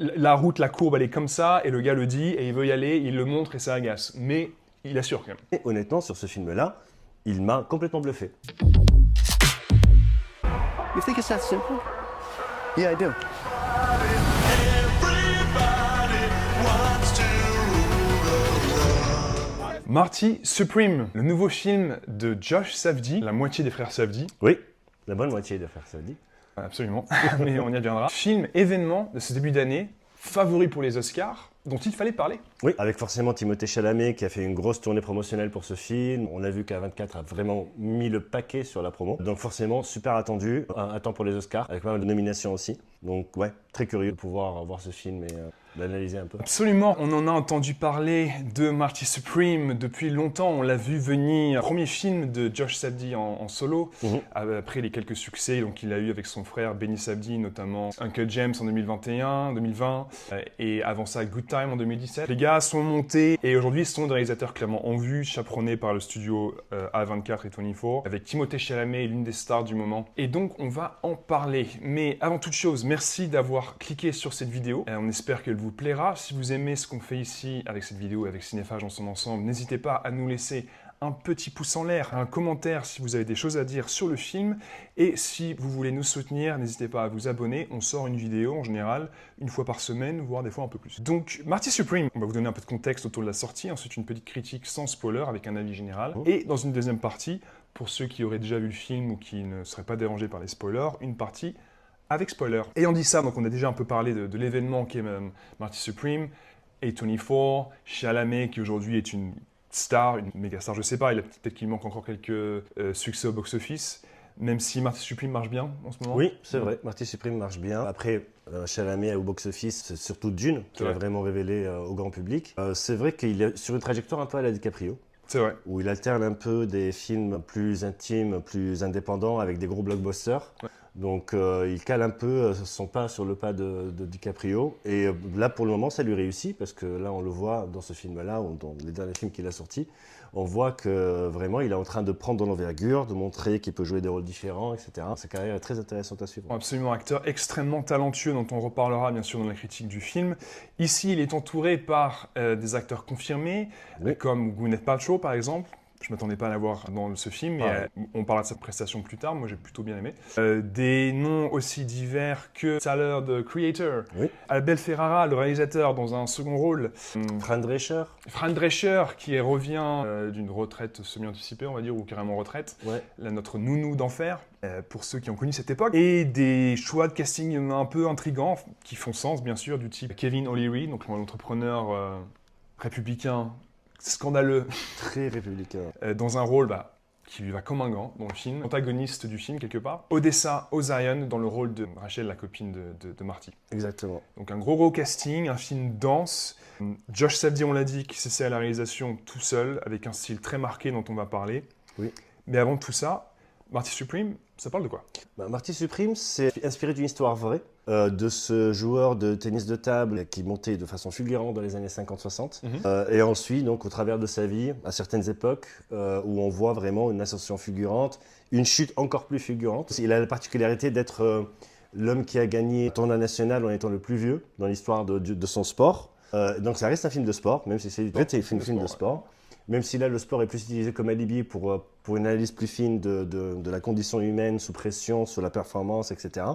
la route, la courbe, elle est comme ça, et le gars le dit, et il veut y aller, il le montre, et ça agace. Mais il assure quand même. Et honnêtement, sur ce film-là, il m'a complètement bluffé. You think it's that simple? Yeah, I do. Marty Supreme, le nouveau film de Josh Safdie, la moitié des frères Safdie. Oui, la bonne moitié de faire ça dit. Absolument, mais on y reviendra. Film événement de ce début d'année, favori pour les Oscars, dont il fallait parler. Oui, avec forcément Timothée Chalamet qui a fait une grosse tournée promotionnelle pour ce film. On a vu qu'A24 a vraiment mis le paquet sur la promo. Donc forcément, super attendu, à temps pour les Oscars, avec pas mal de nominations aussi. Donc ouais, très curieux de pouvoir voir ce film et l'analyser un peu. Absolument, on en a entendu parler de Marty Supreme depuis longtemps. On l'a vu venir, premier film de Josh Safdie en solo, après les quelques succès qu'il a eu avec son frère Benny Safdie, notamment Uncle James en 2021, 2020, et avant ça Good Time en 2017. Les gars sont montés et aujourd'hui sont des réalisateurs clairement en vue, chaperonnés par le studio A24 et 24, avec Timothée Chalamet, l'une des stars du moment. Et donc on va en parler. Mais avant toute chose, merci d'avoir cliqué sur cette vidéo. On espère qu'elle vous plaira. Si vous aimez ce qu'on fait ici avec cette vidéo et avec Cinéphage dans son ensemble, n'hésitez pas à nous laisser un petit pouce en l'air, un commentaire si vous avez des choses à dire sur le film. Et si vous voulez nous soutenir, n'hésitez pas à vous abonner. On sort une vidéo en général une fois par semaine, voire des fois un peu plus. Donc, Marty Supreme, on va vous donner un peu de contexte autour de la sortie, ensuite une petite critique sans spoiler avec un avis général. Et dans une deuxième partie, pour ceux qui auraient déjà vu le film ou qui ne seraient pas dérangés par les spoilers, une partie avec spoiler. Ayant dit ça, donc on a déjà un peu parlé de l'événement qui est Marty Supreme, A24, Chalamet qui aujourd'hui est une star, une méga star, je sais pas, peut-être qu'il manque encore quelques succès au box-office, même si Marty Supreme marche bien en ce moment. Oui, c'est vrai, Marty Supreme marche bien. Après, Chalamet au box-office, c'est surtout Dune qui l'a vraiment révélé au grand public. C'est vrai qu'il est sur une trajectoire un peu à la DiCaprio. C'est vrai. Où il alterne un peu des films plus intimes, plus indépendants avec des gros blockbusters. Ouais. Donc il cale un peu son pas sur le pas de DiCaprio. Et là, pour le moment, ça lui réussit parce que là, on le voit dans ce film-là, ou dans les derniers films qu'il a sortis, on voit que vraiment, il est en train de prendre de l'envergure, de montrer qu'il peut jouer des rôles différents, etc. Sa carrière est très intéressante à suivre. Absolument, acteur extrêmement talentueux dont on reparlera bien sûr dans la critique du film. Ici, il est entouré par des acteurs confirmés, comme Gwyneth Paltrow par exemple. Je ne m'attendais pas à la voir dans ce film, mais on parlera de sa prestation plus tard, moi j'ai plutôt bien aimé. Des noms aussi divers que Tyler, the Creator, Abel Ferrara, le réalisateur, dans un second rôle. Fran Drescher. Fran Drescher, qui revient d'une retraite semi-anticipée, on va dire, ou carrément retraite. Là, notre nounou d'enfer, pour ceux qui ont connu cette époque. Et des choix de casting un peu intrigants, qui font sens, bien sûr, du type Kevin O'Leary, donc l'entrepreneur républicain, scandaleux, très républicain, dans un rôle qui lui va comme un gant dans le film, antagoniste du film quelque part. Odessa O'Zion dans le rôle de Rachel, la copine de Marty. Exactement. Donc un gros casting, un film dense. Josh Safdie, on l'a dit, qui s'essaie à la réalisation tout seul, avec un style très marqué dont on va parler. Oui. Mais avant tout ça, Marty Supreme, ça parle de quoi? Marty Supreme, c'est inspiré d'une histoire vraie de ce joueur de tennis de table qui montait de façon fulgurante dans les années 50-60. Et ensuite, donc, au travers de sa vie, à certaines époques, où on voit vraiment une ascension fulgurante, une chute encore plus fulgurante. Il a la particularité d'être l'homme qui a gagné le tournoi national en étant le plus vieux dans l'histoire de son sport. Donc ça reste un film de sport, même si c'est un film de sport. Même si là, le sport est plus utilisé comme alibi pour une analyse plus fine de la condition humaine sous pression, sur la performance, etc.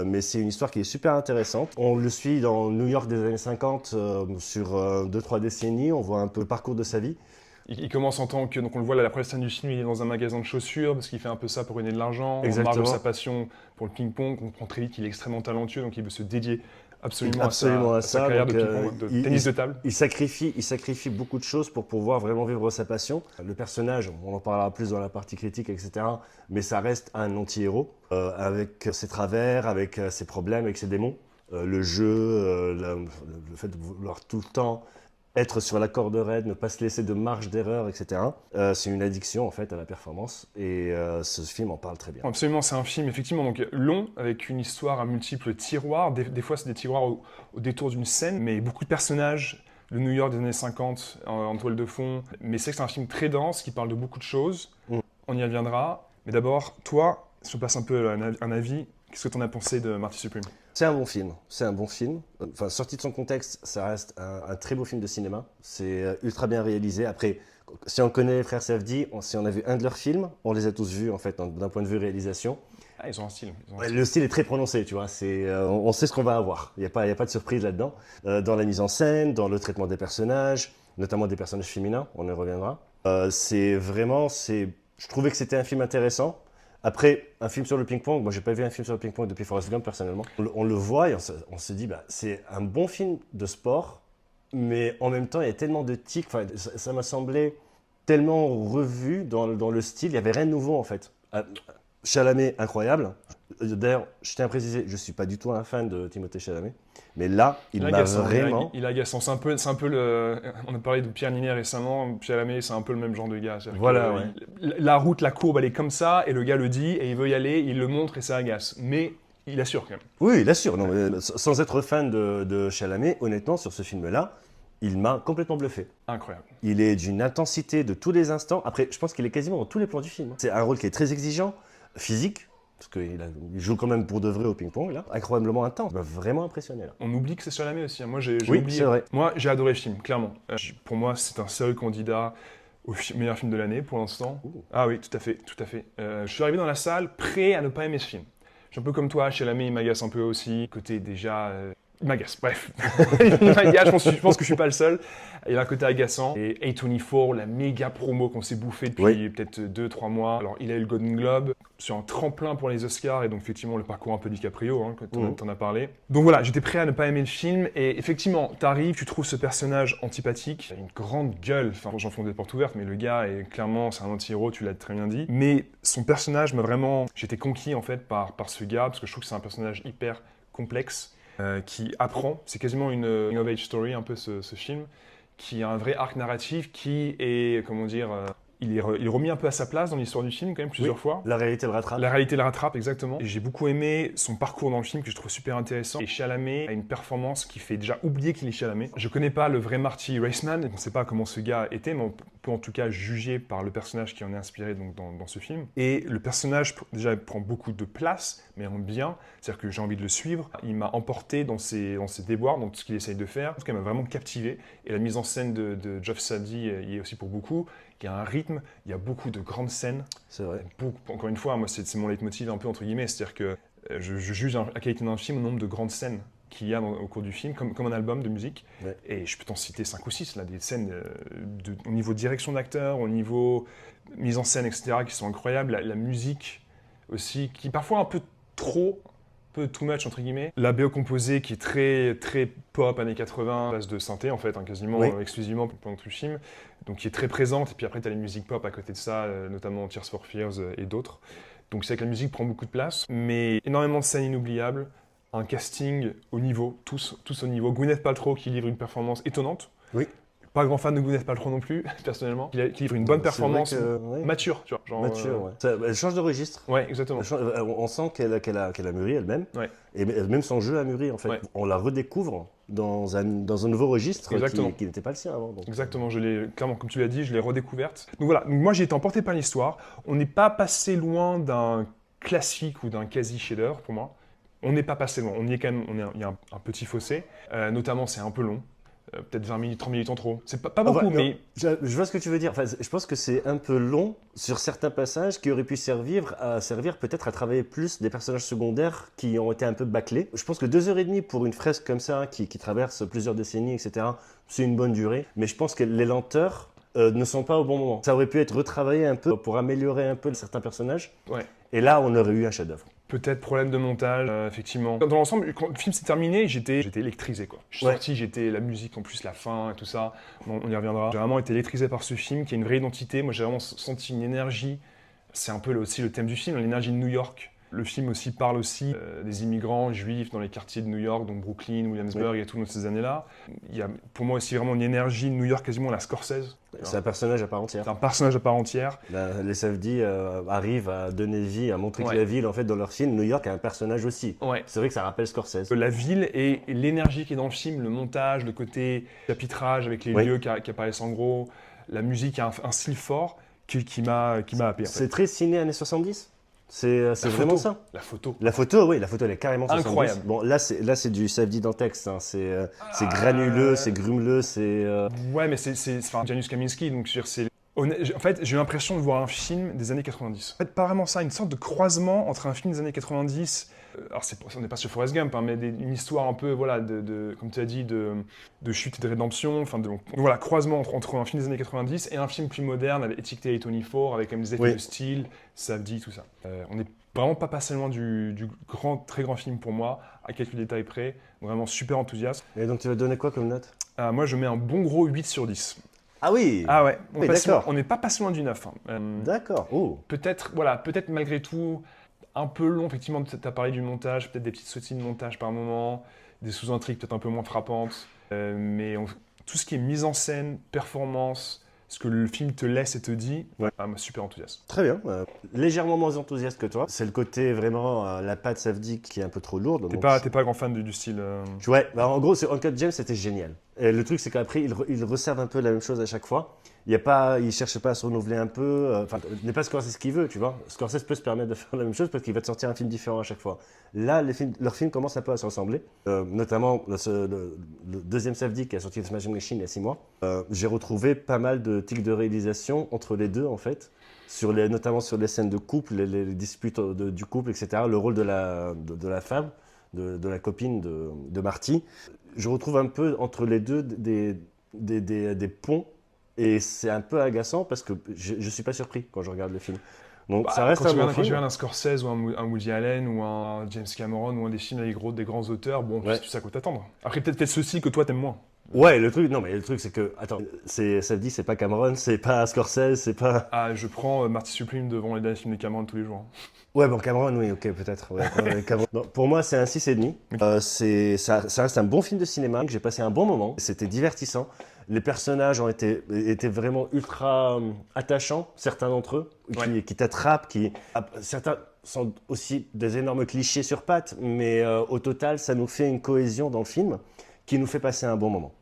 Mais c'est une histoire qui est super intéressante. On le suit dans New York des années 50 sur 2-3 décennies. On voit un peu le parcours de sa vie. Il commence en tant que, donc on le voit la première scène du film, il est dans un magasin de chaussures parce qu'il fait un peu ça pour gagner de l'argent. On parle de sa passion pour le ping-pong, on comprend très vite qu'il est extrêmement talentueux, donc il veut se dédier absolument à sa carrière de ping-pong, de tennis de table. Il sacrifie beaucoup de choses pour pouvoir vraiment vivre sa passion. Le personnage, on en parlera plus dans la partie critique, etc. Mais ça reste un anti-héros, avec ses travers, avec ses problèmes, avec ses démons. Le jeu, le fait de vouloir tout le temps être sur la corde raide, ne pas se laisser de marge d'erreur, etc. C'est une addiction en fait à la performance et ce film en parle très bien. Absolument, c'est un film effectivement donc long avec une histoire à multiples tiroirs. Des fois c'est des tiroirs au détour d'une scène, mais beaucoup de personnages. Le New York des années 50 en toile de fond. Mais c'est un film très dense qui parle de beaucoup de choses. On y reviendra. Mais d'abord, toi, si on passe un peu un avis, qu'est-ce que tu en as pensé de Marty Supreme? C'est un bon film, c'est un bon film. Enfin, sorti de son contexte, ça reste un très beau film de cinéma. C'est ultra bien réalisé. Après, si on connaît les frères Safdie, si on a vu un de leurs films, on les a tous vus en fait, d'un point de vue réalisation. Ah, ils ont un style. Le style est très prononcé, tu vois. On sait ce qu'on va avoir. Il n'y a pas de surprise là-dedans. Dans la mise en scène, dans le traitement des personnages, notamment des personnages féminins, on y reviendra. Je trouvais que c'était un film intéressant. Après, un film sur le ping-pong, moi j'ai pas vu un film sur le ping-pong depuis Forrest Gump personnellement. On le voit et on se dit, c'est un bon film de sport, mais en même temps il y a tellement de tics, ça m'a semblé tellement revu dans le style, il n'y avait rien de nouveau en fait. Chalamet, incroyable. D'ailleurs, je tiens à préciser, je ne suis pas du tout un fan de Timothée Chalamet, mais là, il m'a vraiment... Il est agaçant. C'est un peu on a parlé de Pierre Ninet récemment, Chalamet, c'est un peu le même genre de gars. Voilà, ouais. La route, la courbe, elle est comme ça, et le gars le dit, et il veut y aller, il le montre, et ça agace. Mais il assure quand même. Oui, il assure. Non, mais sans être fan de Chalamet, honnêtement, sur ce film-là, il m'a complètement bluffé. Incroyable. Il est d'une intensité de tous les instants. Après, je pense qu'il est quasiment dans tous les plans du film. C'est un rôle qui est très exigeant, physique, parce qu'il joue quand même pour de vrai au ping-pong, là. Incroyablement intense. Il m'a vraiment impressionné, là. On oublie que c'est Chalamet aussi. Moi, j'ai oui, oublié. C'est vrai. Moi, j'ai adoré le film, clairement. Pour moi, c'est un sérieux candidat au meilleur film de l'année, pour l'instant. Ah oui, tout à fait, tout à fait. Je suis arrivé dans la salle prêt à ne pas aimer ce film. Je suis un peu comme toi, Chalamet, il m'agace un peu aussi. Côté déjà... Il m'agace, bref. Il m'agace, je pense que je suis pas le seul. Il y a un côté agaçant. Et A24, la méga promo qu'on s'est bouffé depuis peut-être 2-3 mois. Alors, il a eu le Golden Globe sur un tremplin pour les Oscars et donc effectivement le parcours un peu DiCaprio, quand t'en as parlé. Donc voilà, j'étais prêt à ne pas aimer le film et effectivement, t'arrives, tu trouves ce personnage antipathique, il a une grande gueule, enfin j'enfonce des portes ouvertes, mais le gars est clairement, c'est un anti-héros, tu l'as très bien dit. Mais son personnage m'a vraiment, j'étais conquis en fait par ce gars parce que je trouve que c'est un personnage hyper complexe. Qui apprend, c'est quasiment une of age story un peu ce film, qui a un vrai arc narratif qui est, comment dire, il est remis un peu à sa place dans l'histoire du film quand même plusieurs fois. La réalité le rattrape. La réalité le rattrape, exactement. Et j'ai beaucoup aimé son parcours dans le film que je trouve super intéressant. Et Chalamet a une performance qui fait déjà oublier qu'il est Chalamet. Je connais pas le vrai Marty Raceman, on ne sait pas comment ce gars était, mais on peut en tout cas juger par le personnage qui en est inspiré donc, dans ce film. Et le personnage, déjà, il prend beaucoup de place, mais en bien, c'est-à-dire que j'ai envie de le suivre. Il m'a emporté dans ses déboires, dans tout ce qu'il essaye de faire. En tout cas, il m'a vraiment captivé. Et la mise en scène de Geoff Sadie y est aussi pour beaucoup. Il y a un rythme, il y a beaucoup de grandes scènes. C'est vrai. Encore une fois, moi, c'est mon leitmotiv un peu entre guillemets, c'est-à-dire que je juge la qualité d'un film au nombre de grandes scènes qu'il y a au cours du film, comme un album de musique. Ouais. Et je peux t'en citer 5 ou 6, là, des scènes au niveau direction d'acteur, au niveau mise en scène, etc., qui sont incroyables. La musique aussi, qui parfois un peu trop, un peu too much, entre guillemets. La BO composée qui est très, très pop, années 80, à base de synthé, en fait, quasiment exclusivement pendant tout le film. Donc qui est très présente, et puis après tu as les musiques pop à côté de ça, notamment Tears for Fears et d'autres. Donc c'est que la musique prend beaucoup de place, mais énormément de scènes inoubliables, un casting au niveau, tous au niveau. Gwyneth Paltrow qui livre une performance étonnante. Oui. Pas grand fan de Gwyneth Paltrow non plus, personnellement. Qui livre une bonne performance mature, tu vois. Genre, mature, ouais. Elle change de registre. Ouais, exactement. On sent qu'elle a mûri elle-même. Ouais. Et même son jeu a mûri, en fait. Ouais. On la redécouvre dans un nouveau registre qui n'était pas le sien avant. Donc. Exactement, clairement, comme tu l'as dit, je l'ai redécouverte. Donc voilà, moi j'ai été emporté par l'histoire. On n'est pas passé loin d'un classique ou d'un quasi-chef-d'œuvre pour moi. On n'est pas passé loin, on y est quand même, il y a un petit fossé. Notamment, c'est un peu long. Peut-être 20 minutes, 30 minutes en trop. C'est pas beaucoup, mais... Je vois ce que tu veux dire. Enfin, je pense que c'est un peu long sur certains passages qui auraient pu servir peut-être à travailler plus des personnages secondaires qui ont été un peu bâclés. Je pense que 2h30 pour une fresque comme ça, qui traverse plusieurs décennies, etc., c'est une bonne durée. Mais je pense que les lenteurs ne sont pas au bon moment. Ça aurait pu être retravaillé un peu pour améliorer un peu certains personnages. Ouais. Et là, on aurait eu un chef-d'œuvre. Peut-être problème de montage, effectivement. Dans l'ensemble, quand le film s'est terminé, j'étais électrisé, quoi. Je suis sorti, la musique en plus, la fin et tout ça, on y reviendra. J'ai vraiment été électrisé par ce film qui a une vraie identité. Moi, j'ai vraiment senti une énergie. C'est un peu aussi le thème du film, l'énergie de New York. Le film aussi parle aussi des immigrants juifs dans les quartiers de New York, donc Brooklyn, Williamsburg et toutes ces années-là. Il y a pour moi aussi vraiment une énergie de New York, quasiment à la Scorsese. C'est un personnage à part entière. C'est un personnage à part entière. Les Safdie arrivent à donner vie, à montrer que la ville, en fait, dans leur film, New York a un personnage aussi. Ouais. C'est vrai que ça rappelle Scorsese. La ville et l'énergie qui est dans le film, le montage, le côté chapitrage avec les lieux qui apparaissent en gros, la musique a un style fort qui m'a happé. C'est très ciné années 70 ? C'est vraiment ça. La photo. La photo, oui, la photo elle est carrément 70. Incroyable. Bon, là c'est du Safdie dans le texte. Hein. C'est granuleux, c'est grumeleux, c'est. Ouais, mais c'est Janusz Kaminski, donc je veux dire, c'est. En fait, j'ai eu l'impression de voir un film des années 90. En fait, pas vraiment ça, une sorte de croisement entre un film des années 90. Alors, on n'est pas sur Forrest Gump, hein, mais une histoire un peu, voilà, comme tu as dit, de chute et de rédemption. Enfin, donc, voilà, croisement entre un film des années 90 et un film plus moderne, avec étiqueté A24, avec comme des effets de style, Safdie, tout ça. On n'est vraiment pas passé loin du très grand film pour moi, à quelques détails près. Vraiment super enthousiaste. Et donc, tu vas donner quoi comme note? Moi, je mets un bon gros 8 sur 10. Ah oui. Ah ouais, d'accord. On n'est pas passé loin du 9. Hein. D'accord. Oh. Peut-être malgré tout, un peu long, effectivement, tu as parlé du montage, peut-être des petites sautilles de montage par moment, des sous-intrigues peut-être un peu moins frappantes, mais tout ce qui est mise en scène, performance, ce que le film te laisse et te dit, moi, super enthousiaste. Très bien. Légèrement moins enthousiaste que toi. C'est le côté vraiment, la patte Safdie qui est un peu trop lourde. T'es pas grand fan du style Ouais, bah en gros, Uncut James, c'était génial. Et le truc, c'est qu'après, il resservent un peu la même chose à chaque fois. Il cherche pas à se renouveler un peu. Enfin, n'est pas Scorsese ce qu'il veut, tu vois. Scorsese peut se permettre de faire la même chose parce qu'il va te sortir un film différent à chaque fois. Là, leurs films commencent un peu à se ressembler. Notamment, le deuxième Safdie qui a sorti The Smashing Machine il y a 6 mois. J'ai retrouvé pas mal de tics de réalisation entre les deux, en fait. Notamment sur les scènes de couple, les disputes du couple, etc. Le rôle de la femme, de la copine de Marty. Je retrouve un peu entre les deux des ponts. Et c'est un peu agaçant parce que je ne suis pas surpris quand je regarde le film. Donc ça reste un bon film. Quand tu regardes un Scorsese ou un Woody Allen ou un James Cameron ou un des films avec des grands auteurs, bon, tu sais à quoi t'attendre. Après, peut-être ceci que toi t'aimes moins. Ouais, le truc c'est que, attends, ça dit, c'est pas Cameron, c'est pas Scorsese, c'est pas... Ah, je prends Marty Supreme devant les derniers films de Cameron tous les jours. Ouais, bon, Cameron, oui, ok, peut-être. Ouais, Cameron. Non, pour moi, c'est un 6,5. Ça reste un bon film de cinéma. J'ai passé un bon moment. C'était divertissant. Les personnages étaient vraiment ultra attachants, certains d'entre eux, qui t'attrapent, certains sont aussi des énormes clichés sur pattes, mais au total, ça nous fait une cohésion dans le film qui nous fait passer un bon moment.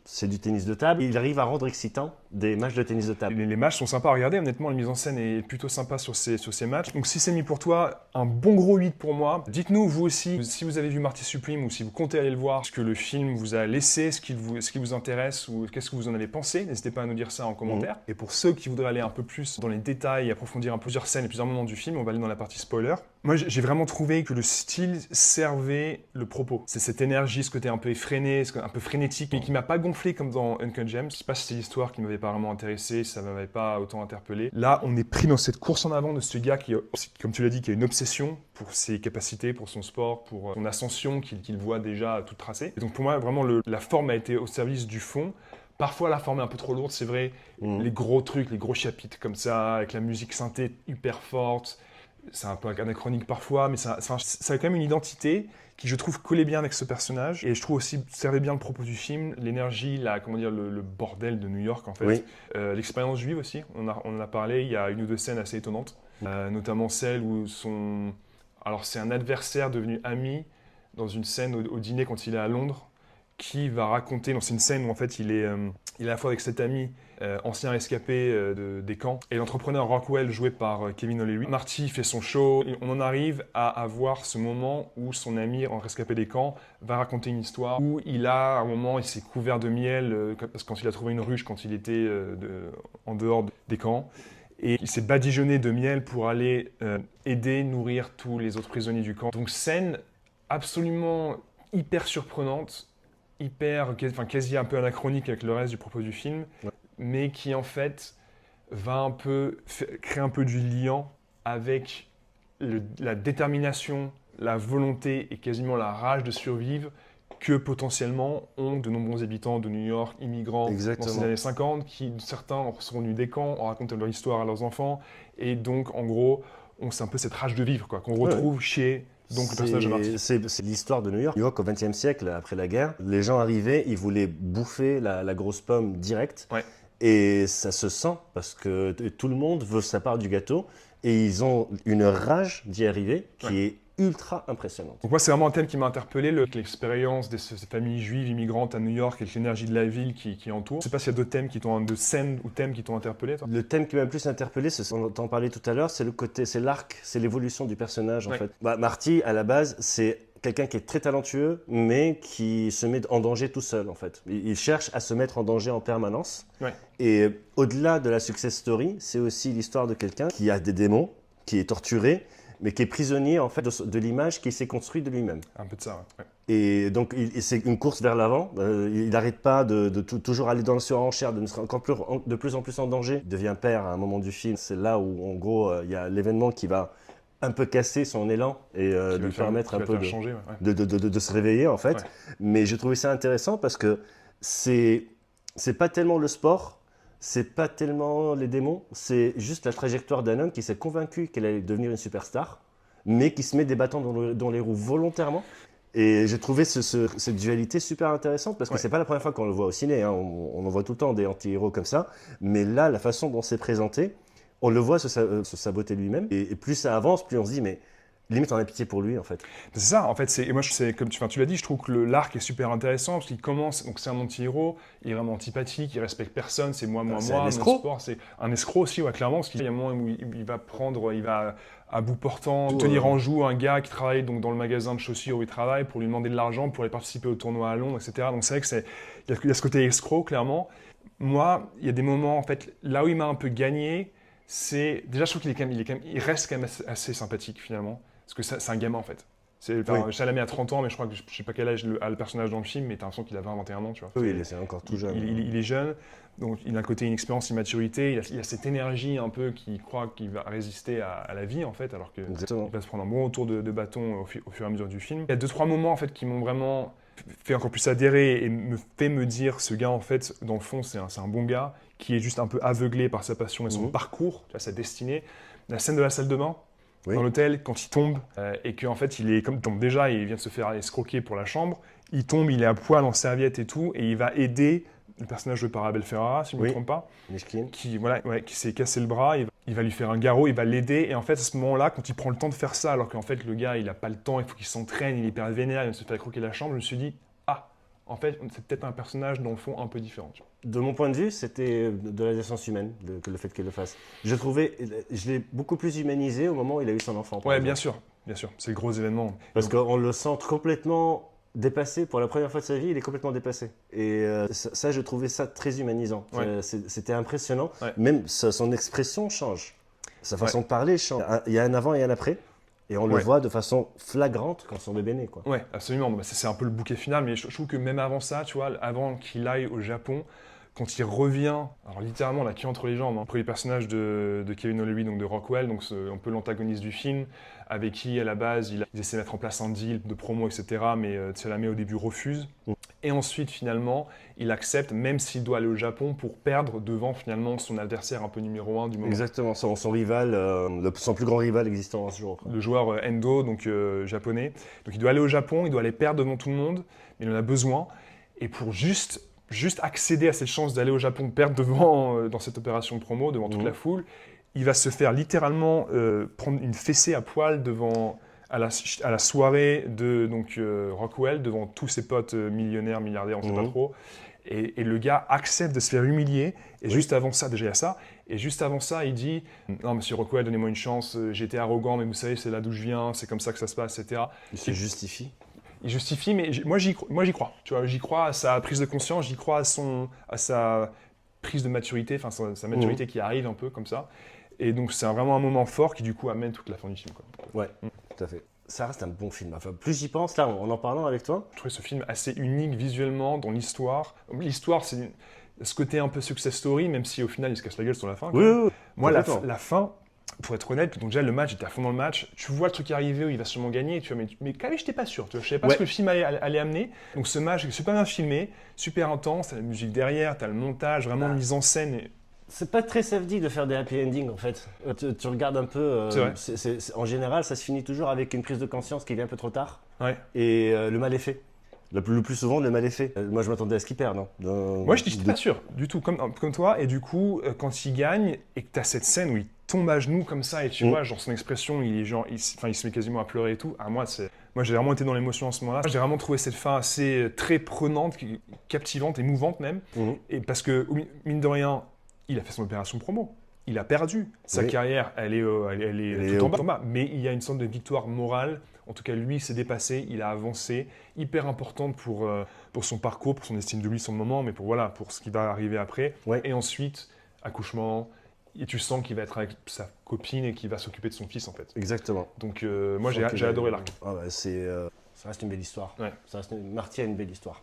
C'est du tennis de table. Il arrive à rendre excitant des matchs de tennis de table. Les matchs sont sympas à regarder. Honnêtement, la mise en scène est plutôt sympa sur ces matchs. Donc, si c'est mis pour toi, un bon gros 8 pour moi. Dites-nous, vous aussi, si vous avez vu Marty Supreme ou si vous comptez aller le voir, ce que le film vous a laissé, ce qui vous intéresse ou qu'est-ce que vous en avez pensé. N'hésitez pas à nous dire ça en commentaire. Et pour ceux qui voudraient aller un peu plus dans les détails et approfondir plusieurs scènes et plusieurs moments du film, on va aller dans la partie spoiler. Moi, j'ai vraiment trouvé que le style servait le propos. C'est cette énergie, ce côté un peu effréné, un peu frénétique, mais qui m'a pas gonflé comme dans Uncut Gems. Je sais pas si c'est l'histoire qui m'avait pas vraiment intéressé, si ça m'avait pas autant interpellé. Là, on est pris dans cette course en avant de ce gars qui, comme tu l'as dit, qui a une obsession pour ses capacités, pour son sport, pour son ascension qu'il voit déjà toute tracée. Et donc pour moi, vraiment, la forme a été au service du fond. Parfois, la forme est un peu trop lourde, c'est vrai. Les gros trucs, les gros chapitres comme ça, avec la musique synthé hyper forte. C'est un peu anachronique parfois, mais ça a quand même une identité qui, je trouve, collait bien avec ce personnage. Et je trouve aussi servait bien le propos du film, l'énergie, le bordel de New York, en fait. Oui. L'expérience juive aussi, on en a parlé, il y a une ou deux scènes assez étonnantes. Notamment celle où alors c'est un adversaire devenu ami dans une scène au dîner quand il est à Londres, qui va raconter, c'est une scène où en fait il est à la fois avec cet ami ancien rescapé des camps et l'entrepreneur Rockwell joué par Kevin O'Leary. Marty fait son show et on en arrive à avoir ce moment où son ami en rescapé des camps va raconter une histoire où à un moment il s'est couvert de miel parce que quand il a trouvé une ruche quand il était en dehors des camps. Et il s'est badigeonné de miel pour aller aider, nourrir tous les autres prisonniers du camp. Donc scène absolument hyper surprenante, quasi un peu anachronique avec le reste du propos du film, mais qui en fait va un peu créer un peu du lien avec la détermination, la volonté et quasiment la rage de survivre que potentiellement ont de nombreux habitants de New York, immigrants dans ces années 50, certains sont venus des camps, ont raconté leur histoire à leurs enfants, et donc en gros, c'est un peu cette rage de vivre qu'on retrouve chez le personnage de Marty. C'est l'histoire de New York. New York au XXe siècle, après la guerre, les gens arrivaient, ils voulaient bouffer la grosse pomme directe, et ça se sent parce que tout le monde veut sa part du gâteau, et ils ont une rage d'y arriver qui est ultra impressionnante. Donc moi, c'est vraiment un thème qui m'a interpellé, l'expérience de ces familles juives immigrantes à New York avec l'énergie de la ville qui entoure. Je sais pas s'il y a d'autres thèmes de scènes ou thèmes qui t'ont interpellé, toi. Le thème qui m'a le plus interpellé, on t'en parlait tout à l'heure, c'est le côté, c'est l'arc, c'est l'évolution du personnage en fait. Marty, à la base, c'est quelqu'un qui est très talentueux, mais qui se met en danger tout seul en fait. Il cherche à se mettre en danger en permanence. Et au-delà de la success story, c'est aussi l'histoire de quelqu'un qui a des démons, qui est torturé, mais qui est prisonnier en fait de l'image qu'il s'est construite de lui-même. Un peu de ça, ouais. Et donc c'est une course vers l'avant. Il n'arrête pas de toujours aller dans le surenchère, de plus en plus en danger. Il devient père à un moment du film. C'est là où en gros il y a l'événement qui va un peu casser son élan et lui permettre un peu de se réveiller en fait. Mais j'ai trouvé ça intéressant parce que c'est pas tellement le sport. C'est pas tellement les démons, c'est juste la trajectoire d'un homme qui s'est convaincu qu'elle allait devenir une superstar, mais qui se met des bâtons dans les roues volontairement. Et j'ai trouvé cette dualité super intéressante parce que c'est pas la première fois qu'on le voit au ciné. Hein. On en voit tout le temps des anti-héros comme ça, mais là, la façon dont c'est présenté, on le voit se saboter lui-même. Et plus ça avance, plus on se dit mais limite on a pitié pour lui en fait. C'est ça en fait, et moi comme tu l'as dit, je trouve que l'arc est super intéressant parce qu'il commence, donc c'est un anti-héros, il est vraiment antipathique, il respecte personne, c'est moi, mon sport, c'est un escroc aussi, clairement, parce qu'il y a un moment où il va à bout portant tenir en joue un gars qui travaille donc dans le magasin de chaussures où il travaille pour lui demander de l'argent pour aller participer au tournoi à Londres, etc. Donc c'est vrai qu'il y a ce côté escroc clairement. Moi, il y a des moments en fait, là où il m'a un peu gagné, c'est déjà je trouve il reste quand même assez sympathique finalement. Parce que c'est un gamin en fait. Chalamet a 30 ans, mais je crois que je sais pas quel âge a le personnage dans le film, mais t'as l'impression qu'il a 20-21 ans, tu vois. Oui, c'est encore tout jeune. Il est jeune, donc il a un côté inexpérience, immaturité, il a cette énergie un peu qui croit qu'il va résister à la vie en fait, alors qu'il va se prendre un bon retour de bâton au fur et à mesure du film. Il y a 2-3 moments en fait qui m'ont vraiment fait encore plus adhérer et me fait me dire ce gars en fait, dans le fond, c'est un bon gars qui est juste un peu aveuglé par sa passion et son parcours, sa destinée. La scène de la salle de bain. Dans l'hôtel, quand il tombe, et qu'en fait, il vient de se faire escroquer pour la chambre, il tombe, il est à poil en serviette et tout, et il va aider le personnage joué par Abel Ferrara, si je ne me trompe pas, qui s'est cassé le bras, il va lui faire un garrot, il va l'aider, et en fait, à ce moment-là, quand il prend le temps de faire ça, alors qu'en fait, le gars, il n'a pas le temps, il faut qu'il s'entraîne, il est hyper vénère, il vient de se faire croquer la chambre, je me suis dit, en fait, c'est peut-être un personnage, dans le fond, un peu différent. De mon point de vue, c'était de la décence humaine, que le fait qu'il le fasse. Je l'ai beaucoup plus humanisé au moment où il a eu son enfant. Ouais, bien sûr. C'est le gros événement. Parce qu'on le sent complètement dépassé. Pour la première fois de sa vie, il est complètement dépassé. Et ça, je trouvais ça très humanisant. C'était impressionnant. Même son expression change. Sa façon de parler change. Il y a un avant et un après. Et on le voit de façon flagrante quand son bébé naît, quoi. Ouais, absolument. C'est un peu le bouquet final, mais je trouve que même avant ça, tu vois, avant qu'il aille au Japon, quand il revient, alors littéralement la queue entre les jambes, pour les personnages de Kevin O'Leary, donc de Rockwell, donc un peu l'antagoniste du film, avec qui à la base ils essaient de mettre en place un deal de promo, etc. Mais Chalamet au début refuse. Et ensuite finalement, il accepte, même s'il doit aller au Japon, pour perdre devant finalement son adversaire un peu numéro 1 du moment. Exactement, son rival, son plus grand rival existant à ce jour. Le joueur Endo, donc japonais. Donc il doit aller au Japon, il doit aller perdre devant tout le monde, mais il en a besoin. Et pour juste accéder à cette chance d'aller au Japon, perdre devant, dans cette opération de promo, devant toute la foule, il va se faire littéralement prendre une fessée à poil à la soirée de Rockwell, devant tous ses potes millionnaires, milliardaires, on ne sait pas trop. Et le gars accepte de se faire humilier. Et juste avant ça, déjà il y a ça. Et juste avant ça, il dit « Non, monsieur Rockwell, donnez-moi une chance. J'étais arrogant, mais vous savez, c'est là d'où je viens. C'est comme ça que ça se passe, etc. » Il se justifie. Il justifie, mais moi j'y crois. Tu vois, j'y crois à sa prise de conscience, j'y crois à sa prise de maturité, enfin sa maturité qui arrive un peu comme ça. Et donc c'est vraiment un moment fort qui du coup amène toute la fin du film, quoi. Ouais, tout à fait. Ça reste un bon film. Enfin, plus j'y pense, là, en parlant avec toi. Je trouvais ce film assez unique visuellement dans l'histoire. L'histoire, c'est ce côté un peu success story, même si au final il se casse la gueule sur la fin. Oui. Moi, la fin. Pour être honnête, donc déjà le match, j'étais à fond dans le match. Tu vois le truc arriver où il va sûrement gagner, tu vois, mais quand même, j'étais pas sûr. Tu vois, je savais pas ce que le film allait amener. Donc ce match est super bien filmé, super intense. T'as la musique derrière, t'as le montage, vraiment mise en scène. C'est pas très safety de faire des happy endings en fait. Tu regardes un peu. En général, ça se finit toujours avec une prise de conscience qui vient un peu trop tard. Et le mal est fait. Le plus souvent, le mal est fait. Moi, je m'attendais à ce qu'il perde. Moi, je n'étais pas sûr du tout, comme toi. Et du coup, quand il gagne et que tu as cette scène où il tombe à genoux comme ça et tu vois, genre son expression, il est genre, il se met quasiment à pleurer et tout. Moi, j'ai vraiment été dans l'émotion en ce moment-là. J'ai vraiment trouvé cette fin assez très prenante, captivante, émouvante même. Et parce que, mine de rien, il a fait son opération promo. Il a perdu. Sa carrière, elle est tout en bas. Mais il y a une sorte de victoire morale. En tout cas, lui, il s'est dépassé, il a avancé. Hyper importante pour son parcours, pour son estime de lui, son moment, mais pour ce qui va arriver après. Et ensuite, accouchement. Et tu sens qu'il va être avec sa copine et qu'il va s'occuper de son fils, en fait. Exactement. Donc, moi, j'ai adoré l'arc. Ça reste une belle histoire. Marty a une belle histoire.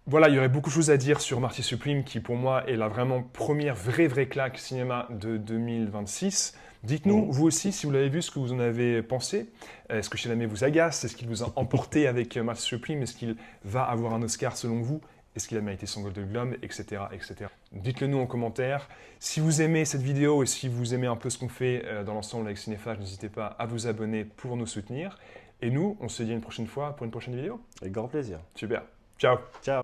Voilà, il y aurait beaucoup de choses à dire sur Marty Supreme, qui pour moi est la vraiment première vraie claque cinéma de 2026. Dites-nous, vous aussi, si vous l'avez vu, ce que vous en avez pensé. Est-ce que Chalamet vous agace? Est-ce qu'il vous a emporté avec Marty Supreme? Est-ce qu'il va avoir un Oscar selon vous? Est-ce qu'il a mérité son Golden Globe, etc., etc. Dites-le nous en commentaire. Si vous aimez cette vidéo et si vous aimez un peu ce qu'on fait dans l'ensemble avec Cinéphage, n'hésitez pas à vous abonner pour nous soutenir. Et nous, on se dit à une prochaine fois pour une prochaine vidéo. Avec grand plaisir. Super. Ciao. Ciao.